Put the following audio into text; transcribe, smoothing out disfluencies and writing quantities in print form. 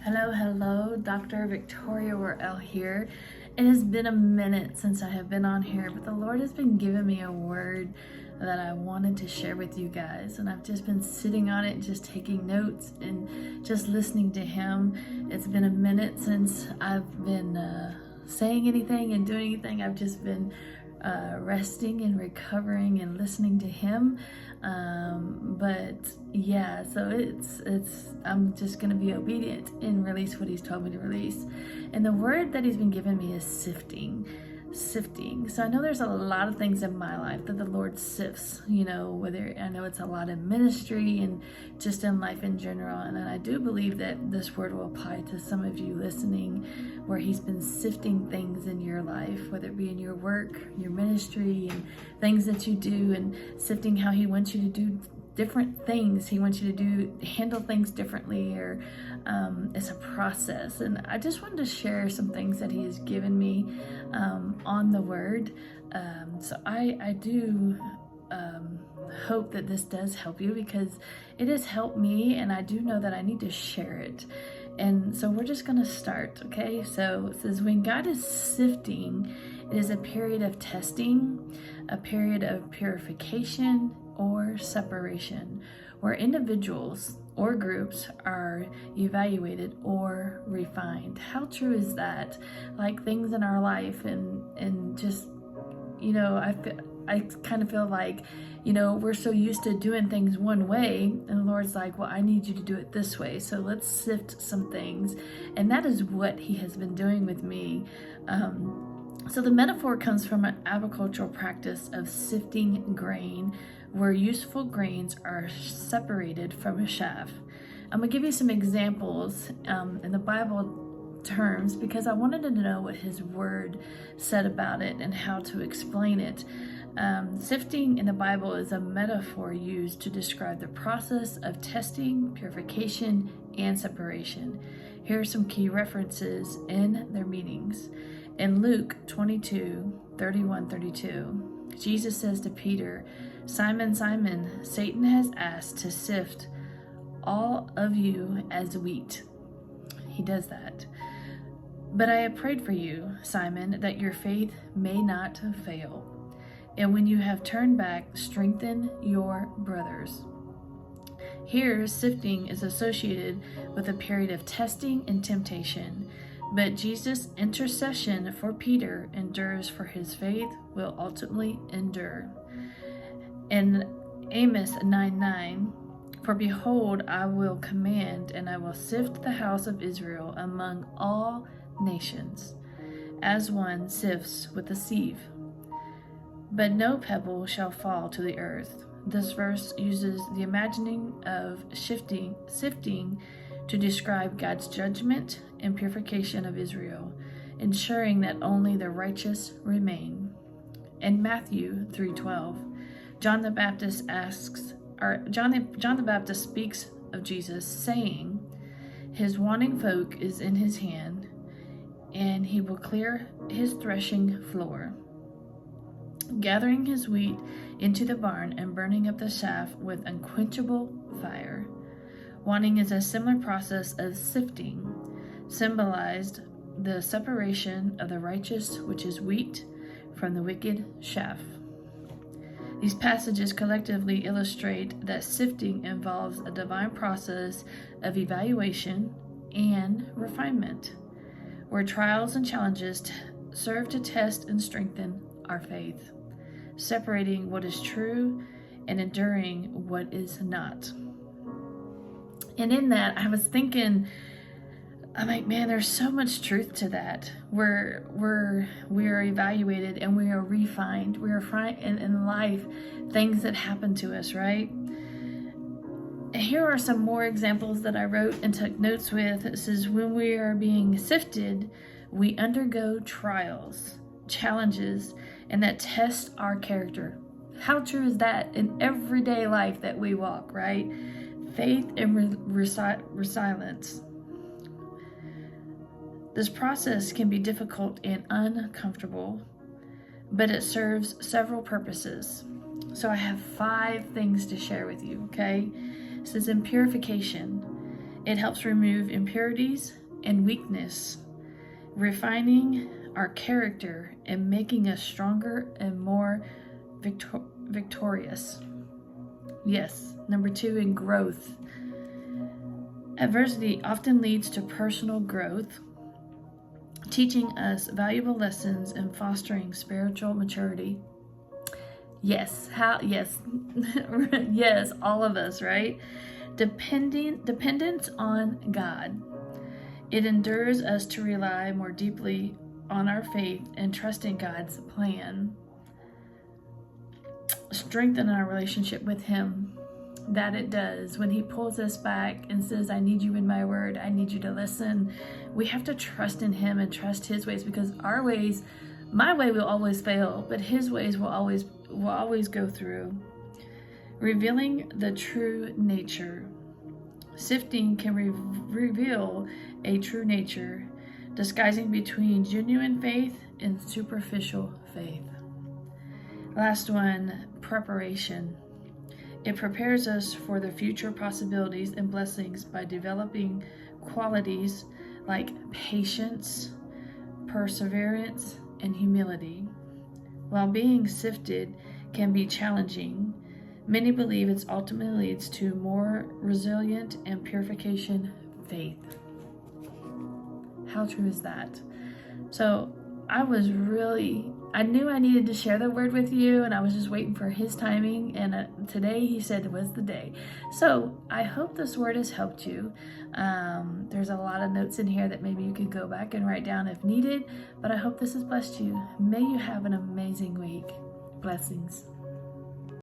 Hello, Dr. Victoria Worrell here. It has been a minute since I have been on here, but the Lord has been giving me a word that I wanted to share with you guys. And I've just been sitting on it, just taking notes and just listening to Him. It's been a minute since I've been saying anything and doing anything. I've just been resting and recovering and listening to Him. But yeah, so I'm just gonna be obedient and release what He's told me to release. And the word that He's been giving me is sifting. So I know there's a lot of things in my life that the Lord sifts, whether I know it's a lot in ministry and just in life in general. And I do believe that this word will apply to some of you listening, where He's been sifting things in your life, whether it be in your work, your ministry, and things that you do, and sifting how He wants you to do different things. He wants you to handle things differently, or it's a process. And I just wanted to share some things that He has given me on the word. So I do hope that this does help you, because it has helped me, and I do know that I need to share it. And so we're just going to start, okay? So it says, when God is sifting, it is a period of testing, a period of purification or separation, where individuals or groups are evaluated or refined. How true is that? Like things in our life and just, I kind of feel like, we're so used to doing things one way, and the Lord's like, well, I need you to do it this way. So let's sift some things. And that is what He has been doing with me. So the metaphor comes from an agricultural practice of sifting grain, where useful grains are separated from a chaff. I'm going to give you some examples in the Bible terms, because I wanted to know what His word said about it and how to explain it. Sifting in the Bible is a metaphor used to describe the process of testing, purification, and separation. Here are some key references in their meanings. In Luke 22:31-32, Jesus says to Peter, "Simon, Simon, Satan has asked to sift all of you as wheat." He does that. "But I have prayed for you, Simon, that your faith may not fail. And when you have turned back, strengthen your brothers." Here, sifting is associated with a period of testing and temptation, but Jesus' intercession for Peter endures, for his faith will ultimately endure. In Amos 9:9, "For behold, I will command, and I will sift the house of Israel among all nations, as one sifts with a sieve. But no pebble shall fall to the earth." This verse uses the imagining of sifting to describe God's judgment and purification of Israel, ensuring that only the righteous remain. In Matthew 3:12, John the Baptist speaks of Jesus, saying, "His wanting folk is in His hand, and He will clear His threshing floor, gathering His wheat into the barn and burning up the chaff with unquenchable fire." Wanting is a similar process of sifting, symbolized the separation of the righteous, which is wheat, from the wicked chaff. These passages collectively illustrate that sifting involves a divine process of evaluation and refinement, where trials and challenges serve to test and strengthen our faith, separating what is true and enduring what is not. And in that, I was thinking, I'm like, man, there's so much truth to that. We are evaluated and we are refined. We are in life, things that happen to us, right? And here are some more examples that I wrote and took notes with. It says, when we are being sifted, we undergo trials, challenges, and that test our character. How true is that in everyday life that we walk, right? Faith and resilience. This process can be difficult and uncomfortable, but it serves several purposes. So I have 5 things to share with you, okay? It says in purification, It helps remove impurities and weakness, refining our character and making us stronger and more victorious. Yes. Number 2, in growth. Adversity often leads to personal growth, teaching us valuable lessons and fostering spiritual maturity. Yes, yes, yes, all of us, right? Dependence on God. It endures us to rely more deeply on our faith and trust in God's plan. Strengthen our relationship with Him. That it does. When He pulls us back and says, I need you in my word, I need you to listen, we have to trust in Him and trust His ways, because our ways, my way will always fail, but His ways will always go through. Revealing the true nature. Sifting can reveal a true nature, disguising between genuine faith and superficial faith. Last one, preparation. It prepares us for the future possibilities and blessings by developing qualities like patience, perseverance, and humility. While being sifted can be challenging, many believe it ultimately leads to more resilient and purification faith. How true is that? So I knew I needed to share the word with you, and I was just waiting for His timing, and today He said was the day. So I hope this word has helped you. There's a lot of notes in here that maybe you could go back and write down if needed, but I hope this has blessed you. May you have an amazing week. Blessings.